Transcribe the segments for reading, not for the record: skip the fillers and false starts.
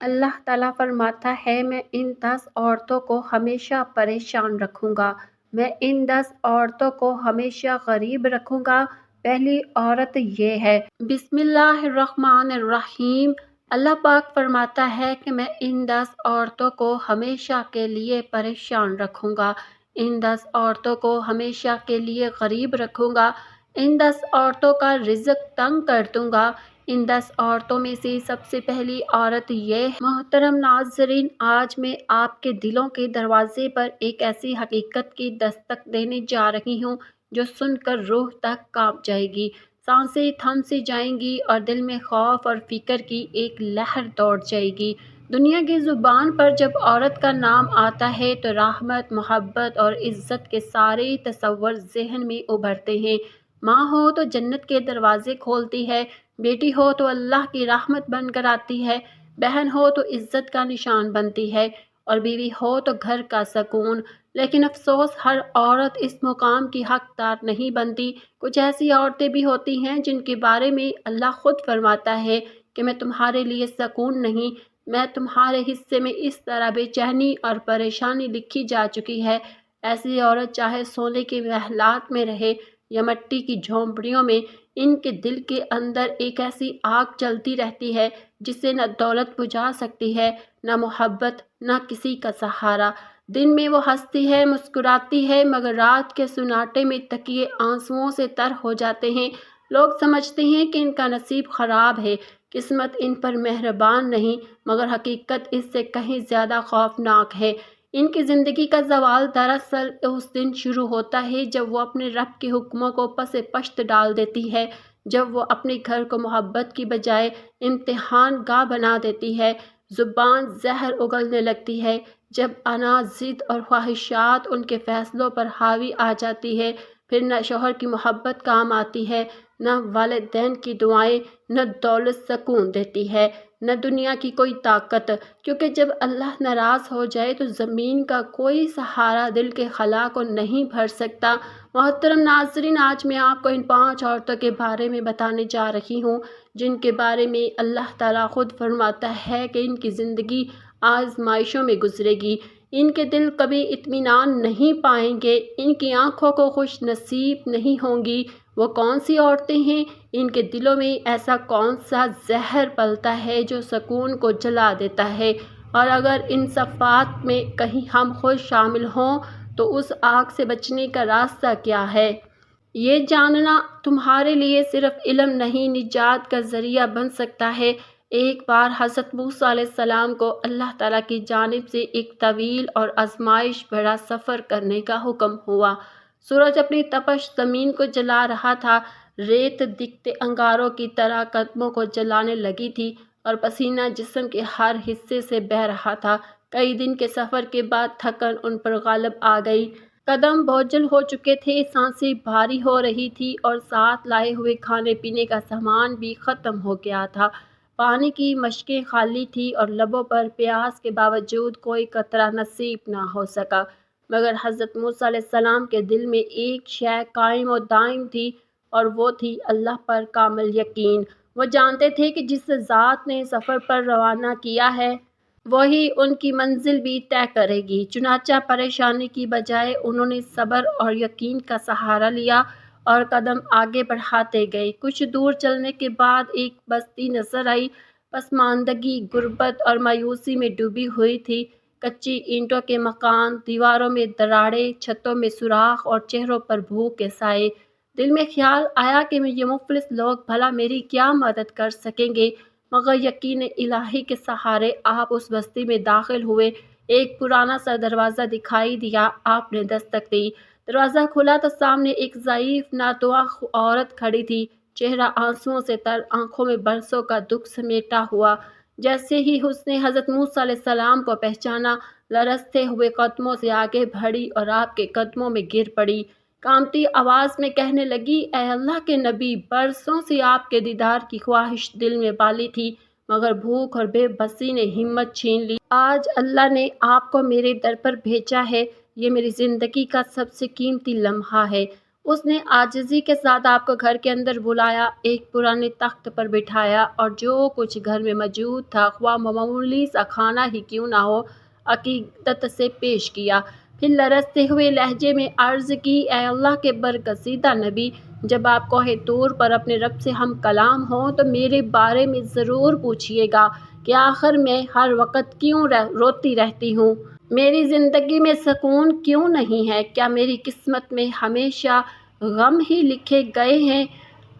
اللہ تعالیٰ فرماتا ہے میں ان 10 عورتوں کو ہمیشہ پریشان رکھوں گا، میں ان 10 عورتوں کو ہمیشہ غریب رکھوں گا۔ پہلی عورت یہ ہے۔ بسم اللہ الرحمن الرحیم۔ اللہ پاک فرماتا ہے کہ میں ان 10 عورتوں کو ہمیشہ کے لیے پریشان رکھوں گا، ان 10 عورتوں کو ہمیشہ کے لیے غریب رکھوں گا، ان 10 عورتوں کا رزق تنگ کر دوں گا۔ ان 10 عورتوں میں سے سب سے پہلی عورت یہ ہے۔ محترم ناظرین، آج میں آپ کے دلوں کے دروازے پر ایک ایسی حقیقت کی دستک دینے جا رہی ہوں جو سن کر روح تک کانپ جائے گی، سانسیں تھم سی جائیں گی اور دل میں خوف اور فکر کی ایک لہر دوڑ جائے گی۔ دنیا کی زبان پر جب عورت کا نام آتا ہے تو رحمت، محبت اور عزت کے سارے تصور ذہن میں ابھرتے ہیں۔ ماں ہو تو جنت کے دروازے کھولتی ہے، بیٹی ہو تو اللہ کی رحمت بن کر آتی ہے، بہن ہو تو عزت کا نشان بنتی ہے اور بیوی ہو تو گھر کا سکون۔ لیکن افسوس، ہر عورت اس مقام کی حقدار نہیں بنتی۔ کچھ ایسی عورتیں بھی ہوتی ہیں جن کے بارے میں اللہ خود فرماتا ہے کہ میں تمہارے لیے سکون نہیں، میں تمہارے حصے میں اس طرح بے چینی اور پریشانی لکھی جا چکی ہے۔ ایسی عورت چاہے سونے کے محلات میں رہے یا مٹی کی جھونپڑیوں میں، ان کے دل کے اندر ایک ایسی آگ جلتی رہتی ہے جسے نہ دولت بجھا سکتی ہے، نہ محبت، نہ کسی کا سہارا۔ دن میں وہ ہنستی ہے، مسکراتی ہے، مگر رات کے سناٹے میں تکیے آنسوؤں سے تر ہو جاتے ہیں۔ لوگ سمجھتے ہیں کہ ان کا نصیب خراب ہے، قسمت ان پر مہربان نہیں، مگر حقیقت اس سے کہیں زیادہ خوفناک ہے۔ ان کی زندگی کا زوال دراصل اس دن شروع ہوتا ہے جب وہ اپنے رب کے حکموں کو پس پشت ڈال دیتی ہے، جب وہ اپنے گھر کو محبت کی بجائے امتحان گاہ بنا دیتی ہے، زبان زہر اگلنے لگتی ہے، جب انا، ضد اور خواہشات ان کے فیصلوں پر حاوی آ جاتی ہے۔ پھر نہ شوہر کی محبت کام آتی ہے، نہ والدین کی دعائیں، نہ دولت سکون دیتی ہے، نہ دنیا کی کوئی طاقت، کیونکہ جب اللہ ناراض ہو جائے تو زمین کا کوئی سہارا دل کے خلا کو نہیں بھر سکتا۔ محترم ناظرین، آج میں آپ کو ان 5 عورتوں کے بارے میں بتانے جا رہی ہوں جن کے بارے میں اللہ تعالیٰ خود فرماتا ہے کہ ان کی زندگی آزمائشوں میں گزرے گی، ان کے دل کبھی اطمینان نہیں پائیں گے، ان کی آنکھوں کو خوش نصیب نہیں ہوں گی۔ وہ کون سی عورتیں ہیں؟ ان کے دلوں میں ایسا کون سا زہر پلتا ہے جو سکون کو جلا دیتا ہے؟ اور اگر ان صفات میں کہیں ہم خود شامل ہوں تو اس آگ سے بچنے کا راستہ کیا ہے؟ یہ جاننا تمہارے لیے صرف علم نہیں، نجات کا ذریعہ بن سکتا ہے۔ ایک بار حضرت موسیٰ علیہ السلام کو اللہ تعالیٰ کی جانب سے ایک طویل اور آزمائش بھرا سفر کرنے کا حکم ہوا۔ سورج اپنی تپش زمین کو جلا رہا تھا، ریت دکھتے انگاروں کی طرح قدموں کو جلانے لگی تھی اور پسینہ جسم کے ہر حصے سے بہہ رہا تھا۔ کئی دن کے سفر کے بعد تھکن ان پر غالب آ گئی، قدم بوجھل ہو چکے تھے، سانسیں بھاری ہو رہی تھی اور ساتھ لائے ہوئے کھانے پینے کا سامان بھی ختم ہو گیا تھا۔ پانی کی مشکیں خالی تھی اور لبوں پر پیاس کے باوجود کوئی قطرہ نصیب نہ ہو سکا، مگر حضرت موسیٰ علیہ السلام کے دل میں ایک شے قائم و دائم تھی اور وہ تھی اللہ پر کامل یقین۔ وہ جانتے تھے کہ جس ذات نے سفر پر روانہ کیا ہے وہی ان کی منزل بھی طے کرے گی۔ چنانچہ پریشانی کی بجائے انہوں نے صبر اور یقین کا سہارا لیا اور قدم آگے بڑھاتے گئے۔ کچھ دور چلنے کے بعد ایک بستی نظر آئی، پسماندگی، غربت اور مایوسی میں ڈوبی ہوئی تھی۔ کچی اینٹوں کے مکان، دیواروں میں دراڑیں، چھتوں میں سوراخ اور چہروں پر بھوک کے سائے۔ دل میں خیال آیا کہ یہ مفلس لوگ بھلا میری کیا مدد کر سکیں گے، مگر یقین الہی کے سہارے آپ اس بستی میں داخل ہوئے۔ ایک پرانا سا دروازہ دکھائی دیا، آپ نے دستک دی، دروازہ کھلا تو سامنے ایک ضعیف ناتواں عورت کھڑی تھی، چہرہ آنسوؤں سے تر، آنکھوں میں برسوں کا دکھ سمیٹا ہوا۔ جیسے ہی اس نے حضرت موسیٰ علیہ السلام کو پہچانا، لرزتے ہوئے قدموں سے آگے بڑھی اور آپ کے قدموں میں گر پڑی، کانپتی آواز میں کہنے لگی، اے اللہ کے نبی، برسوں سے آپ کے دیدار کی خواہش دل میں بالی تھی، مگر بھوک اور بے بسی نے ہمت چھین لی۔ آج اللہ نے آپ کو میرے در پر بھیجا ہے، یہ میری زندگی کا سب سے قیمتی لمحہ ہے۔ اس نے عاجزی کے ساتھ آپ کو گھر کے اندر بلایا، ایک پرانے تخت پر بٹھایا اور جو کچھ گھر میں موجود تھا، خواہ معمولی سا کھانا ہی کیوں نہ ہو، عقیدت سے پیش کیا۔ پھر لرزتے ہوئے لہجے میں عرض کی، اے اللہ کے برگزیدہ نبی، جب آپ کوہ طور پر اپنے رب سے ہم کلام ہوں تو میرے بارے میں ضرور پوچھیے گا کہ آخر میں ہر وقت کیوں روتی رہتی ہوں؟ میری زندگی میں سکون کیوں نہیں ہے؟ کیا میری قسمت میں ہمیشہ غم ہی لکھے گئے ہیں؟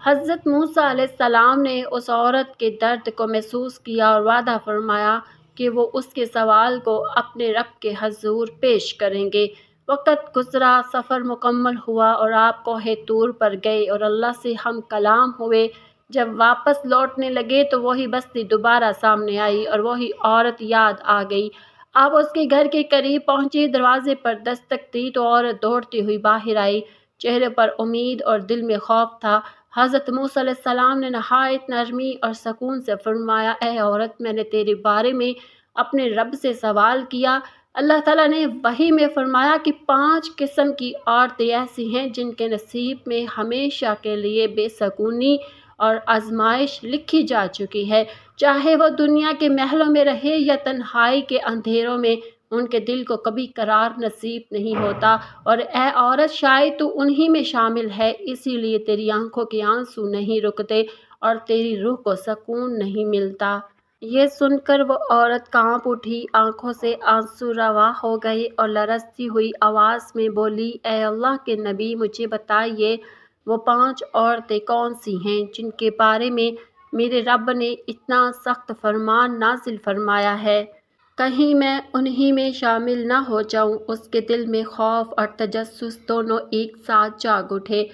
حضرت موسیٰ علیہ السلام نے اس عورت کے درد کو محسوس کیا اور وعدہ فرمایا کہ وہ اس کے سوال کو اپنے رب کے حضور پیش کریں گے۔ وقت گزرا، سفر مکمل ہوا اور آپ کوہ طور پر گئے اور اللہ سے ہم کلام ہوئے۔ جب واپس لوٹنے لگے تو وہی بستی دوبارہ سامنے آئی اور وہی عورت یاد آ گئی۔ آپ اس کے گھر کے قریب پہنچے، دروازے پر دستک دی تو عورت دوڑتی ہوئی باہر آئی، چہرے پر امید اور دل میں خوف تھا۔ حضرت موسیٰ علیہ السلام نے نہایت نرمی اور سکون سے فرمایا، اے عورت، میں نے تیرے بارے میں اپنے رب سے سوال کیا۔ اللہ تعالیٰ نے وحی میں فرمایا کہ 5 قسم کی عورتیں ایسی ہیں جن کے نصیب میں ہمیشہ کے لیے بے سکونی اور آزمائش لکھی جا چکی ہے، چاہے وہ دنیا کے محلوں میں رہے یا تنہائی کے اندھیروں میں، ان کے دل کو کبھی قرار نصیب نہیں ہوتا۔ اور اے عورت، شاید تو انہی میں شامل ہے، اسی لیے تیری آنکھوں کے آنسو نہیں رکتے اور تیری روح کو سکون نہیں ملتا۔ یہ سن کر وہ عورت کانپ اٹھی، آنکھوں سے آنسو رواں ہو گئے اور لرزتی ہوئی آواز میں بولی، اے اللہ کے نبی، مجھے بتائیے وہ 5 عورتیں کون سی ہیں جن کے بارے میں میرے رب نے اتنا سخت فرمان نازل فرمایا ہے؟ کہیں میں انہی میں شامل نہ ہو جاؤں۔ اس کے دل میں خوف اور تجسس دونوں ایک ساتھ جاگ اٹھے،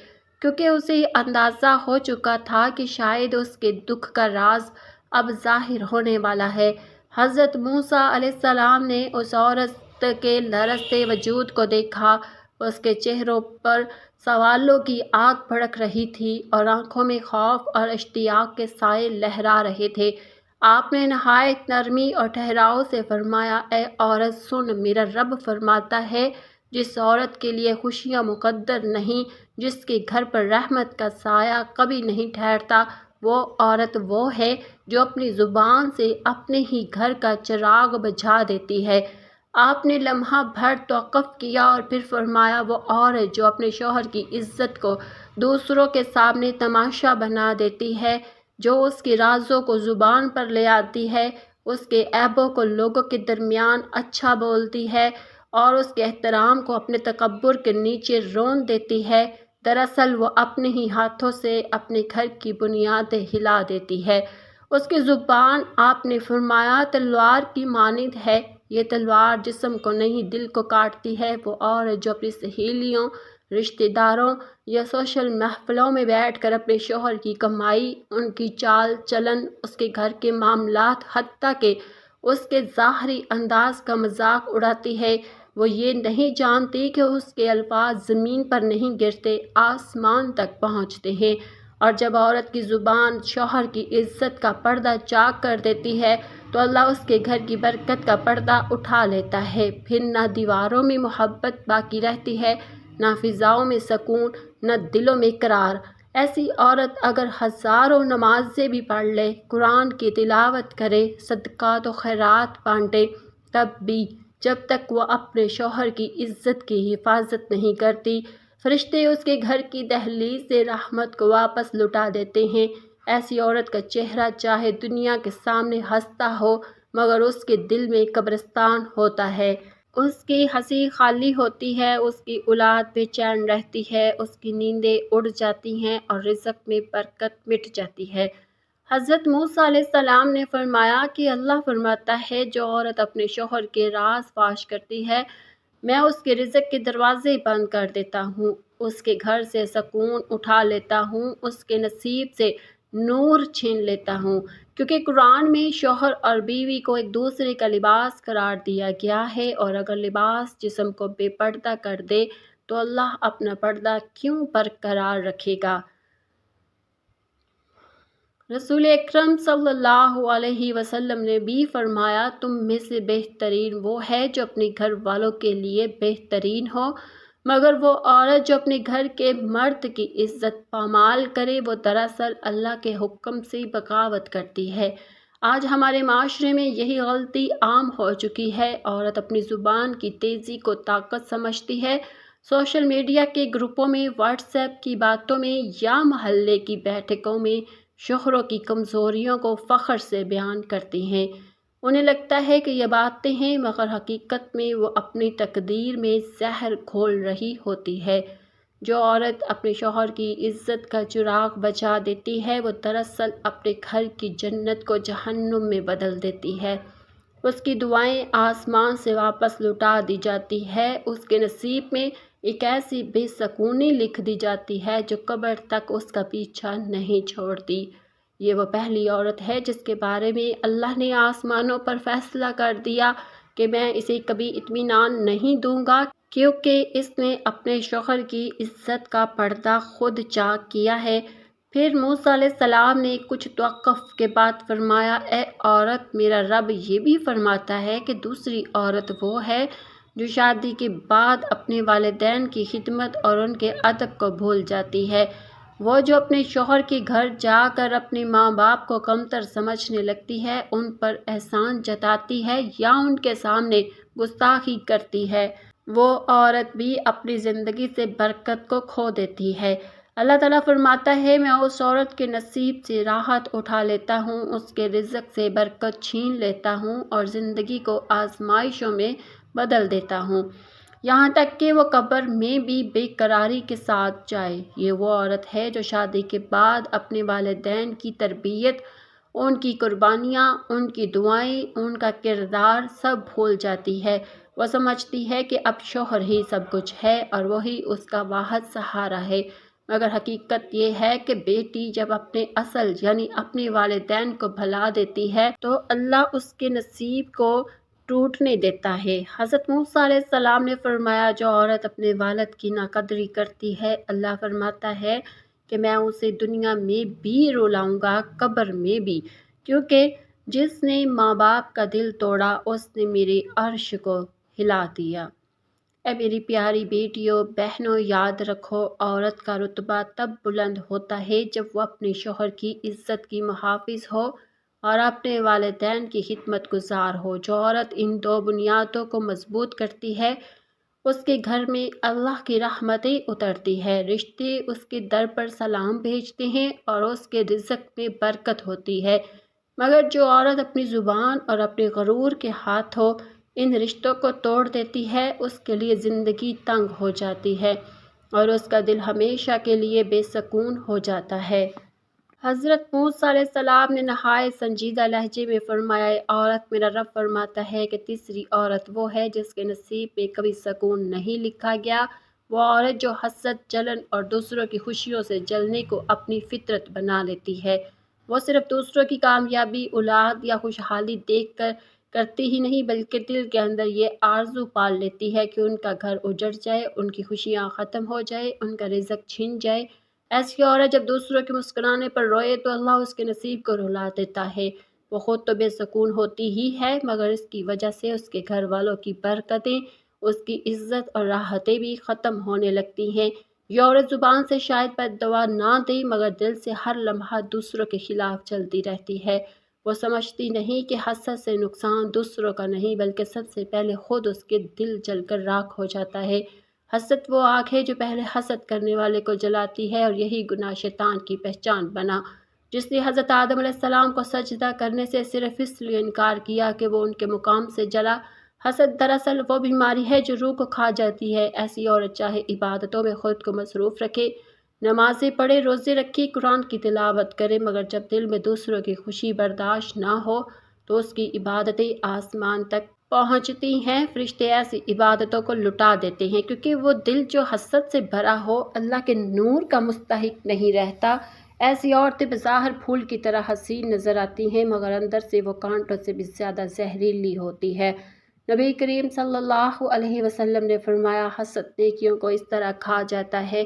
کیونکہ اسے اندازہ ہو چکا تھا کہ شاید اس کے دکھ کا راز اب ظاہر ہونے والا ہے۔ حضرت موسیٰ علیہ السلام نے اس عورت کے لرزتے وجود کو دیکھا، اس کے چہروں پر سوالوں کی آگ بھڑک رہی تھی اور آنکھوں میں خوف اور اشتیاق کے سائے لہرا رہے تھے۔ آپ نے نہایت نرمی اور ٹھہراؤ سے فرمایا، اے عورت سن، میرا رب فرماتا ہے، جس عورت کے لیے خوشیاں مقدر نہیں، جس کے گھر پر رحمت کا سایہ کبھی نہیں ٹھہرتا، وہ عورت وہ ہے جو اپنی زبان سے اپنے ہی گھر کا چراغ بجھا دیتی ہے۔ آپ نے لمحہ بھر توقف کیا اور پھر فرمایا، وہ عورت جو اپنے شوہر کی عزت کو دوسروں کے سامنے تماشا بنا دیتی ہے، جو اس کے رازوں کو زبان پر لے آتی ہے، اس کے عیبوں کو لوگوں کے درمیان اچھا بولتی ہے اور اس کے احترام کو اپنے تکبر کے نیچے رون دیتی ہے، دراصل وہ اپنے ہی ہاتھوں سے اپنے گھر کی بنیادیں ہلا دیتی ہے۔ اس کی زبان، آپ نے فرمایا، تلوار کی مانند ہے۔ یہ تلوار جسم کو نہیں دل کو کاٹتی ہے۔ وہ عورت جو اپنی سہیلیوں، رشتہ داروں یا سوشل محفلوں میں بیٹھ کر اپنے شوہر کی کمائی، ان کی چال چلن، اس کے گھر کے معاملات، حتیٰ کہ اس کے ظاہری انداز کا مذاق اڑاتی ہے، وہ یہ نہیں جانتی کہ اس کے الفاظ زمین پر نہیں گرتے، آسمان تک پہنچتے ہیں۔ اور جب عورت کی زبان شوہر کی عزت کا پردہ چاک کر دیتی ہے تو اللہ اس کے گھر کی برکت کا پردہ اٹھا لیتا ہے، پھر نہ دیواروں میں محبت باقی رہتی ہے، نہ فضاؤں میں سکون، نہ دلوں میں قرار۔ ایسی عورت اگر ہزاروں نمازیں بھی پڑھ لے، قرآن کی تلاوت کرے، صدقات و خیرات بانٹے، تب بھی جب تک وہ اپنے شوہر کی عزت کی حفاظت نہیں کرتی، فرشتے اس کے گھر کی دہلیز سے رحمت کو واپس لوٹا دیتے ہیں۔ ایسی عورت کا چہرہ چاہے دنیا کے سامنے ہنستا ہو، مگر اس کے دل میں قبرستان ہوتا ہے۔ اس کی ہنسی خالی ہوتی ہے، اس کی اولاد بے چین رہتی ہے، اس کی نیندیں اڑ جاتی ہیں اور رزق میں برکت مٹ جاتی ہے۔ حضرت موسیٰ علیہ السلام نے فرمایا کہ اللہ فرماتا ہے، جو عورت اپنے شوہر کے راز فاش کرتی ہے، میں اس کے رزق کے دروازے بند کر دیتا ہوں، اس کے گھر سے سکون اٹھا لیتا ہوں، اس کے نصیب سے نور چھین لیتا ہوں۔ کیونکہ قرآن میں شوہر اور بیوی کو ایک دوسرے کا لباس قرار دیا گیا ہے، اور اگر لباس جسم کو بے پردہ کر دے تو اللہ اپنا پردہ کیوں برقرار رکھے گا؟ رسول اکرم صلی اللہ علیہ وسلم نے بھی فرمایا، تم میں سے بہترین وہ ہے جو اپنے گھر والوں کے لیے بہترین ہو، مگر وہ عورت جو اپنے گھر کے مرد کی عزت پامال کرے وہ دراصل اللہ کے حکم سے بغاوت کرتی ہے۔ آج ہمارے معاشرے میں یہی غلطی عام ہو چکی ہے۔ عورت اپنی زبان کی تیزی کو طاقت سمجھتی ہے، سوشل میڈیا کے گروپوں میں، واٹس ایپ کی باتوں میں یا محلے کی بیٹھکوں میں شوہروں کی کمزوریوں کو فخر سے بیان کرتی ہیں۔ انہیں لگتا ہے کہ یہ باتیں ہیں، مگر حقیقت میں وہ اپنی تقدیر میں زہر گھول رہی ہوتی ہے۔ جو عورت اپنے شوہر کی عزت کا چراغ بجھا دیتی ہے وہ دراصل اپنے گھر کی جنت کو جہنم میں بدل دیتی ہے۔ اس کی دعائیں آسمان سے واپس لوٹا دی جاتی ہے، اس کے نصیب میں ایک ایسی بے سکونی لکھ دی جاتی ہے جو قبر تک اس کا پیچھا نہیں چھوڑتی۔ یہ وہ پہلی عورت ہے جس کے بارے میں اللہ نے آسمانوں پر فیصلہ کر دیا کہ میں اسے کبھی اطمینان نہیں دوں گا، کیونکہ اس نے اپنے شوہر کی عزت کا پردہ خود چاک کیا ہے۔ پھر موسیٰ علیہ السلام نے کچھ توقف کے بعد فرمایا، اے عورت، میرا رب یہ بھی فرماتا ہے کہ دوسری عورت وہ ہے جو شادی کے بعد اپنے والدین کی خدمت اور ان کے ادب کو بھول جاتی ہے، وہ جو اپنے شوہر کے گھر جا کر اپنے ماں باپ کو کمتر سمجھنے لگتی ہے، ان پر احسان جتاتی ہے یا ان کے سامنے گستاخی کرتی ہے، وہ عورت بھی اپنی زندگی سے برکت کو کھو دیتی ہے۔ اللہ تعالیٰ فرماتا ہے، میں اس عورت کے نصیب سے راحت اٹھا لیتا ہوں، اس کے رزق سے برکت چھین لیتا ہوں اور زندگی کو آزمائشوں میں بدل دیتا ہوں، یہاں تک کہ وہ قبر میں بھی بے قراری کے ساتھ جائے۔ یہ وہ عورت ہے جو شادی کے بعد اپنے والدین کی تربیت، ان کی قربانیاں، ان کی دعائیں، ان کا کردار سب بھول جاتی ہے۔ وہ سمجھتی ہے کہ اب شوہر ہی سب کچھ ہے اور وہی اس کا واحد سہارا ہے، مگر حقیقت یہ ہے کہ بیٹی جب اپنے اصل یعنی اپنے والدین کو بھلا دیتی ہے تو اللہ اس کے نصیب کو ٹوٹنے دیتا ہے۔ حضرت موسیٰ علیہ السلام نے فرمایا، جو عورت اپنے والد کی ناقدری کرتی ہے، اللہ فرماتا ہے کہ میں اسے دنیا میں بھی رلاؤں گا، قبر میں بھی، کیونکہ جس نے ماں باپ کا دل توڑا اس نے میرے عرش کو ہلا دیا۔ اے میری پیاری بیٹیوں، بہنوں، یاد رکھو، عورت کا رتبہ تب بلند ہوتا ہے جب وہ اپنے شوہر کی عزت کی محافظ ہو اور اپنے والدین کی خدمت گزار ہو۔ جو عورت ان دو بنیادوں کو مضبوط کرتی ہے اس کے گھر میں اللہ کی رحمتیں اترتی ہے، رشتے اس کے در پر سلام بھیجتے ہیں اور اس کے رزق میں برکت ہوتی ہے، مگر جو عورت اپنی زبان اور اپنے غرور کے ہاتھوں ان رشتوں کو توڑ دیتی ہے اس کے لیے زندگی تنگ ہو جاتی ہے اور اس کا دل ہمیشہ کے لیے بے سکون ہو جاتا ہے۔ حضرت موسیٰ علیہ السلام نے نہایت سنجیدہ لہجے میں فرمایا، اے عورت، میرا رب فرماتا ہے کہ تیسری عورت وہ ہے جس کے نصیب میں کبھی سکون نہیں لکھا گیا، وہ عورت جو حسد، جلن اور دوسروں کی خوشیوں سے جلنے کو اپنی فطرت بنا لیتی ہے۔ وہ صرف دوسروں کی کامیابی، اولاد یا خوشحالی دیکھ کر کرتی ہی نہیں بلکہ دل کے اندر یہ آرزو پال لیتی ہے کہ ان کا گھر اجڑ جائے، ان کی خوشیاں ختم ہو جائے، ان کا رزق چھن جائے۔ ایسی عورت جب دوسروں کے مسکرانے پر روئے تو اللہ اس کے نصیب کو رلا دیتا ہے۔ وہ خود تو بے سکون ہوتی ہی ہے مگر اس کی وجہ سے اس کے گھر والوں کی برکتیں، اس کی عزت اور راحتیں بھی ختم ہونے لگتی ہیں۔ یہ عورت زبان سے شاید بد دعا نہ دے مگر دل سے ہر لمحہ دوسروں کے خلاف چلتی رہتی ہے۔ وہ سمجھتی نہیں کہ حسد سے نقصان دوسروں کا نہیں بلکہ سب سے پہلے خود اس کے دل جل کر راکھ ہو جاتا ہے۔ حسد وہ آگ ہے جو پہلے حسد کرنے والے کو جلاتی ہے اور یہی گناہ شیطان کی پہچان بنا، جس نے حضرت آدم علیہ السلام کو سجدہ کرنے سے صرف اس لیے انکار کیا کہ وہ ان کے مقام سے جلا۔ حسد دراصل وہ بیماری ہے جو روح کو کھا جاتی ہے۔ ایسی عورت چاہے عبادتوں میں خود کو مصروف رکھے، نمازیں پڑھے، روزے رکھے، قرآن کی تلاوت کرے، مگر جب دل میں دوسروں کی خوشی برداشت نہ ہو تو اس کی عبادتیں آسمان تک پہنچتی ہیں۔ فرشتے ایسی عبادتوں کو لٹا دیتے ہیں کیونکہ وہ دل جو حسد سے بھرا ہو اللہ کے نور کا مستحق نہیں رہتا۔ ایسی عورتیں بظاہر پھول کی طرح حسین نظر آتی ہیں مگر اندر سے وہ کانٹوں سے بھی زیادہ زہریلی ہوتی ہے۔ نبی کریم صلی اللہ علیہ وسلم نے فرمایا، حسد نیکیوں کو اس طرح کھا جاتا ہے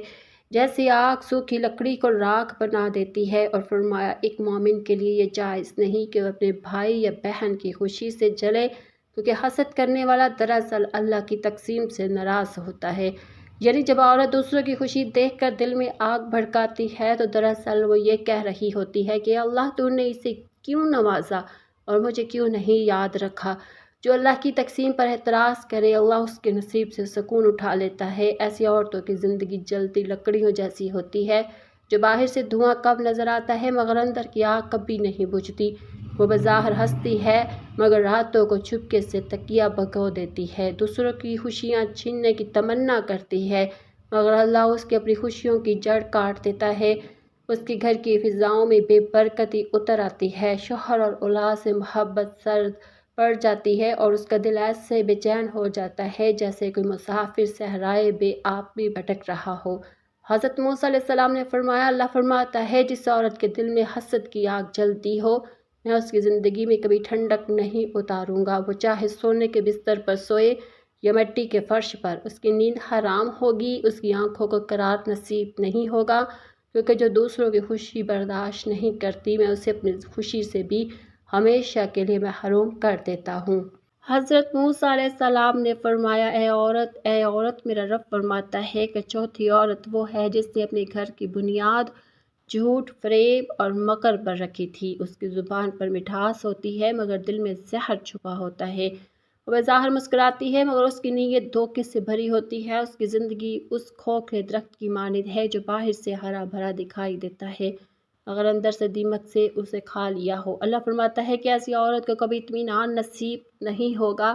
جیسے آگ سوکھی لکڑی کو راکھ بنا دیتی ہے، اور فرمایا ایک مومن کے لیے یہ جائز نہیں کہ وہ اپنے بھائی یا بہن کی خوشی سے جلے، کیونکہ حسد کرنے والا دراصل اللہ کی تقسیم سے ناراض ہوتا ہے۔ یعنی جب عورت دوسروں کی خوشی دیکھ کر دل میں آگ بھڑکاتی ہے تو دراصل وہ یہ کہہ رہی ہوتی ہے کہ اللہ تو نے اسے کیوں نوازا اور مجھے کیوں نہیں یاد رکھا۔ جو اللہ کی تقسیم پر اعتراض کرے اللہ اس کے نصیب سے سکون اٹھا لیتا ہے۔ ایسی عورتوں کی زندگی جلتی لکڑیوں جیسی ہوتی ہے جو باہر سے دھواں کب نظر آتا ہے مگر اندر کی آگ کبھی نہیں بجھتی۔ وہ بظاہر ہنستی ہے مگر راتوں کو چپکے سے تکیہ بھگو دیتی ہے، دوسروں کی خوشیاں چھیننے کی تمنا کرتی ہے مگر اللہ اس کی اپنی خوشیوں کی جڑ کاٹ دیتا ہے۔ اس کے گھر کی فضاؤں میں بے برکتی اتر آتی ہے، شوہر اور اولاد سے محبت سرد پڑ جاتی ہے اور اس کا دل ایسے بے چین ہو جاتا ہے جیسے کوئی مسافر صحرائے بے آب میں بھٹک رہا ہو۔ حضرت موسیٰ علیہ السلام نے فرمایا، اللہ فرماتا ہے جس عورت کے دل میں حسد کی آگ جلتی ہو میں اس کی زندگی میں کبھی ٹھنڈک نہیں اتاروں گا، وہ چاہے سونے کے بستر پر سوئے یا مٹی کے فرش پر، اس کی نیند حرام ہوگی، اس کی آنکھوں کو قرار نصیب نہیں ہوگا، کیونکہ جو دوسروں کی خوشی برداشت نہیں کرتی میں اسے اپنی خوشی سے بھی ہمیشہ کے لیے محروم کر دیتا ہوں۔ حضرت موسیٰ علیہ السلام نے فرمایا، اے عورت میرا رب فرماتا ہے کہ چوتھی عورت وہ ہے جس نے اپنے گھر کی بنیاد جھوٹ، فریب اور مکر پر رکھی تھی۔ اس کی زبان پر مٹھاس ہوتی ہے مگر دل میں زہر چھپا ہوتا ہے، وہ بظاہر مسکراتی ہے مگر اس کی نیت دھوکے سے بھری ہوتی ہے، اس کی زندگی اس کھوکھلے درخت کی مانند ہے جو باہر سے ہرا بھرا دکھائی دیتا ہے مگر اندر سے دیمک سے اسے کھا لیا ہو۔ اللہ فرماتا ہے کہ ایسی عورت کو کبھی اطمینان نصیب نہیں ہوگا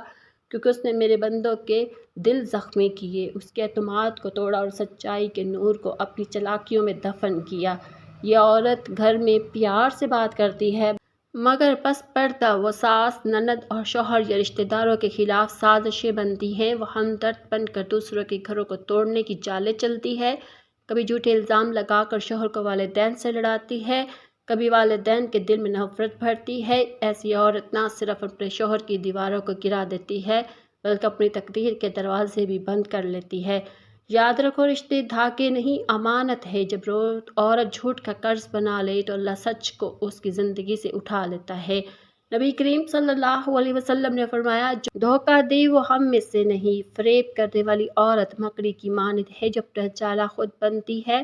کیونکہ اس نے میرے بندوں کے دل زخمی کیے، اس کے اعتماد کو توڑا اور سچائی کے نور کو اپنی چالاکیوں میں دفن کیا۔ یہ عورت گھر میں پیار سے بات کرتی ہے مگر پس پردہ وہ ساس، نند اور شوہر یا رشتہ داروں کے خلاف سازشیں بنتی ہیں، وہ ہمدرد بن کر دوسروں کے گھروں کو توڑنے کی چالیں چلتی ہے، کبھی جھوٹے الزام لگا کر شوہر کو والدین سے لڑاتی ہے، کبھی والدین کے دل میں نفرت بھرتی ہے۔ ایسی عورت نہ صرف اپنے شوہر کی دیواروں کو گرا دیتی ہے بلکہ اپنی تقدیر کے دروازے بھی بند کر لیتی ہے۔ یاد رکھو رشتے دھاگے نہیں امانت ہے، جب عورت جھوٹ کا قرض بنا لے تو اللہ سچ کو اس کی زندگی سے اٹھا لیتا ہے۔ نبی کریم صلی اللہ علیہ وسلم نے فرمایا، جو دھوکہ دے وہ ہم میں سے نہیں، فریب کرنے والی عورت مکڑی کی مانند ہے جو اپنا جالا خود بنتی ہے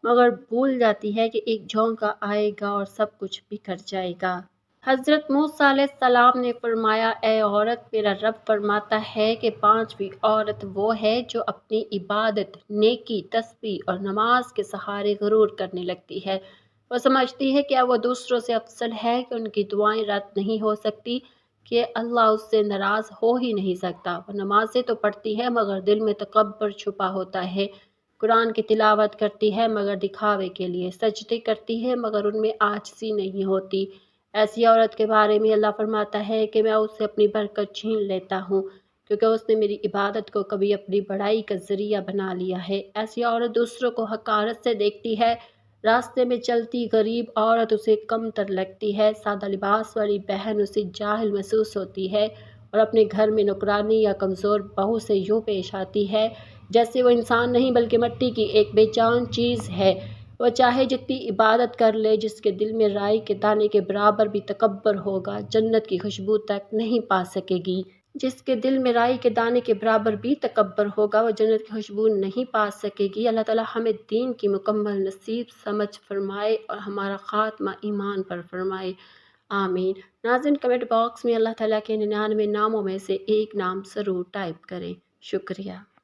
مگر بھول جاتی ہے کہ ایک جھونکا آئے گا اور سب کچھ بکھر جائے گا۔ حضرت موسیٰ علیہ السلام نے فرمایا، اے عورت میرا رب فرماتا ہے کہ پانچویں عورت وہ ہے جو اپنی عبادت، نیکی، تسبیح اور نماز کے سہارے غرور کرنے لگتی ہے۔ وہ سمجھتی ہے کہ وہ دوسروں سے افضل ہے، کہ ان کی دعائیں رد نہیں ہو سکتی، کہ اللہ اس سے ناراض ہو ہی نہیں سکتا۔ وہ نمازیں تو پڑھتی ہے مگر دل میں تکبر چھپا ہوتا ہے، قرآن کی تلاوت کرتی ہے مگر دکھاوے کے لیے، سجدے کرتی ہے مگر ان میں عاجزی نہیں ہوتی۔ ایسی عورت کے بارے میں اللہ فرماتا ہے کہ میں اسے اپنی برکت چھین لیتا ہوں کیونکہ اس نے میری عبادت کو کبھی اپنی بڑائی کا ذریعہ بنا لیا ہے۔ ایسی عورت دوسروں کو حقارت سے دیکھتی ہے، راستے میں چلتی غریب عورت اسے کم تر لگتی ہے، سادہ لباس والی بہن اسے جاہل محسوس ہوتی ہے اور اپنے گھر میں نوکرانی یا کمزور بہو سے یوں پیش آتی ہے جیسے وہ انسان نہیں بلکہ مٹی کی ایک بے جان چیز ہے۔ وہ چاہے جتنی عبادت کر لے، جس کے دل میں رائی کے دانے کے برابر بھی تکبر ہوگا جنت کی خوشبو تک نہیں پا سکے گی۔ جس کے دل میں رائی کے دانے کے برابر بھی تکبر ہوگا وہ جنت کی خوشبو نہیں پا سکے گی۔ اللہ تعالیٰ ہمیں دین کی مکمل نصیب سمجھ فرمائے اور ہمارا خاتمہ ایمان پر فرمائے، آمین۔ ناظرین، کمنٹ باکس میں اللہ تعالیٰ کے 99 ناموں میں سے ایک نام ضرور ٹائپ کریں۔ شکریہ۔